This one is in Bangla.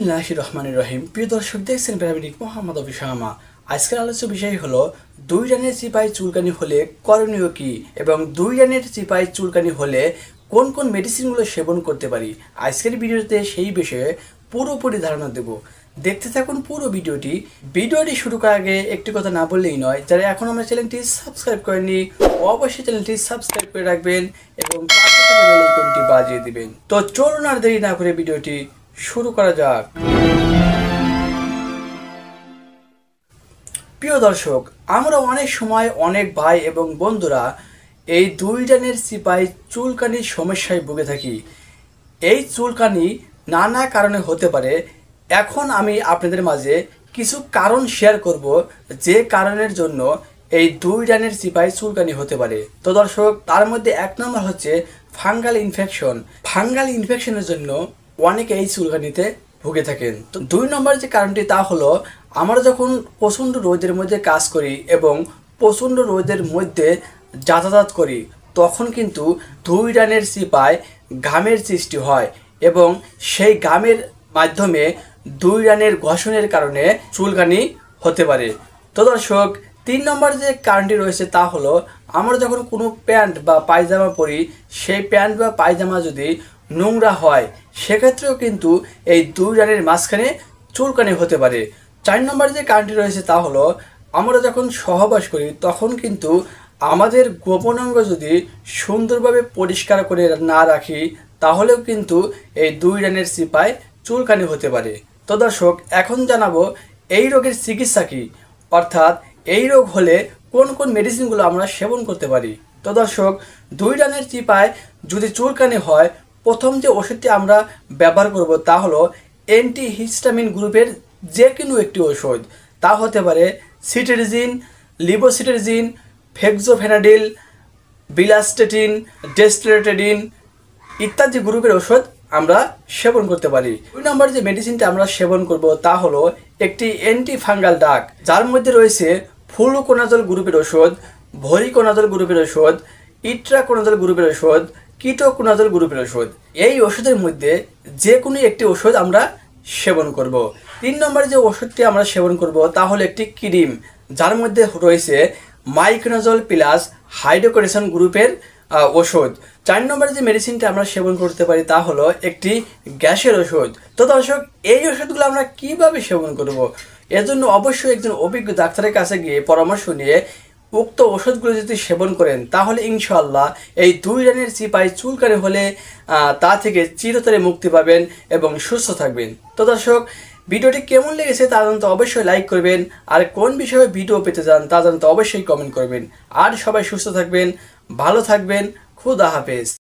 বিসমিল্লাহির রহমানির রহিম। প্রিয় দর্শক, দেখছেন প্যারামেডিক মোহাম্মদ অফি শামা। আজকের আলোচ্য বিষয় হলো 2 রানের চিপায় চুলকানি হলে করণীয় কি এবং 2 রানের চিপায় চুলকানি হলে কোন কোন মেডিসিনগুলো সেবন করতে পারি। আজকের ভিডিওতে সেই বিষয়ে পুরোপুরি ধারণা দেব। দেখতে থাকুন পুরো ভিডিওটি শুরু করার আগে একটি কথা না বললেই নয়, যারা এখন আমার চ্যানেলটি সাবস্ক্রাইব করেননি অবশ্যই চ্যানেলটি সাবস্ক্রাইব করে রাখবেন এবং পাশে থাকা বেল আইকনটি বাজিয়ে দিবেন। তো চলুন আর দেরি না করে ভিডিওটি শুরু করা যাক। প্রিয় দর্শক, আমরা অনেক সময় অনেক ভাই এবং বন্ধুরা এই 2 রানের চিপায় চুলকানির সমস্যায় ভুগে থাকি। এই চুলকানি নানা কারণে হতে পারে। এখন আমি আপনাদের মাঝে কিছু কারণ শেয়ার করব যে কারণের জন্য এই 2 রানের চিপায় চুলকানি হতে পারে। তো দর্শক, তার মধ্যে 1 নম্বর হচ্ছে ফাঙ্গাল ইনফেকশন। ফাঙ্গাল ইনফেকশনের জন্য অনেকে এই চুলকানিতে ভুগে থাকেন। তো 2 নম্বর যে কারণটি তা হলো, আমরা যখন প্রচণ্ড রোদের মধ্যে কাজ করি এবং প্রচণ্ড রোদের মধ্যে যাতায়াত করি তখন কিন্তু 2 রানের চিপায় ঘামের সৃষ্টি হয় এবং সেই ঘামের মাধ্যমে 2 রানের ঘর্ষণের কারণে চুলকানি হতে পারে। তো দর্শক, 3 নম্বর যে কারণটি রয়েছে তা হলো, আমরা যখন কোনো প্যান্ট বা পায়জামা পরি সেই প্যান্ট বা পায়জামা যদি নোংরা হয় সেক্ষেত্রেও কিন্তু এই 2 রানের মাঝখানে চুলকানি হতে পারে। 4 নম্বর যে কারণটি রয়েছে তা হলো, আমরা যখন সহবাস করি তখন কিন্তু আমাদের গোপনাঙ্গ যদি সুন্দরভাবে পরিষ্কার করে না রাখি তাহলেও কিন্তু এই 2 রানের চিপায় চুলকানি হতে পারে। তো দর্শক, এখন জানাবো এই রোগের চিকিৎসা কী, অর্থাৎ এই রোগ হলে কোন কোন মেডিসিনগুলো আমরা সেবন করতে পারি। তো দর্শক, 2 রানের চিপায় যদি চুলকানি হয় প্রথম যে ওষুধটি আমরা ব্যবহার করব তা হলো অ্যান্টিহিস্টামিন গ্রুপের যে কোনো একটি ওষুধ। তা হতে পারে সিটেরজিন, লিবোসিটেরজিন, ফেক্সোফেনাডিল, বিলাস্টেটিন, ডেস্ট্রেটেডিন ইত্যাদি গ্রুপের ওষুধ আমরা সেবন করতে পারি। 2 নম্বর যে মেডিসিনটা আমরা সেবন করব তা হলো একটি অ্যান্টিফাঙ্গাল ড্রাগ, যার মধ্যে রয়েছে ফ্লুকোনাজল গ্রুপের ওষুধ, ভরিকোনাজল গ্রুপের ওষুধ, ইট্রাকোনাজল গ্রুপের ওষুধ, কিটোকোনাজল গ্রুপের ওষুধ। এই ওষুধের মধ্যে যে কোনো একটি ওষুধ আমরা সেবন করব। 3 নম্বর যে ওষুধটি আমরা সেবন করব তা হলো একটি ক্রিম, যার মধ্যে রয়েছে মাইক্রোনাজল প্লাস হাইড্রোকোরেশন গ্রুপের ওষুধ। 4 নম্বরে যে মেডিসিনটা আমরা সেবন করতে পারি তা হলো একটি গ্যাসের ওষুধ। তো দর্শক, এই ওষুধগুলো আমরা কিভাবে সেবন করব, এর জন্য অবশ্যই একজন অভিজ্ঞ ডাক্তারের কাছে গিয়ে পরামর্শ নিয়ে উক্ত ওষুধগুলো যদি সেবন করেন তাহলে ইনশাআল্লাহ এই 2 রানের চিপায় চুলকানি হলে তা থেকে চিরতরে মুক্তি পাবেন এবং সুস্থ থাকবেন। তো দর্শক, ভিডিওটি কেমন লেগেছে তা জানতে অবশ্যই লাইক করবেন, আর কোন বিষয়ে ভিডিও পেতে চান তা জানতে অবশ্যই কমেন্ট করবেন। আর সবাই সুস্থ থাকবেন, ভালো থাকবেন, খুদা হাফেজ।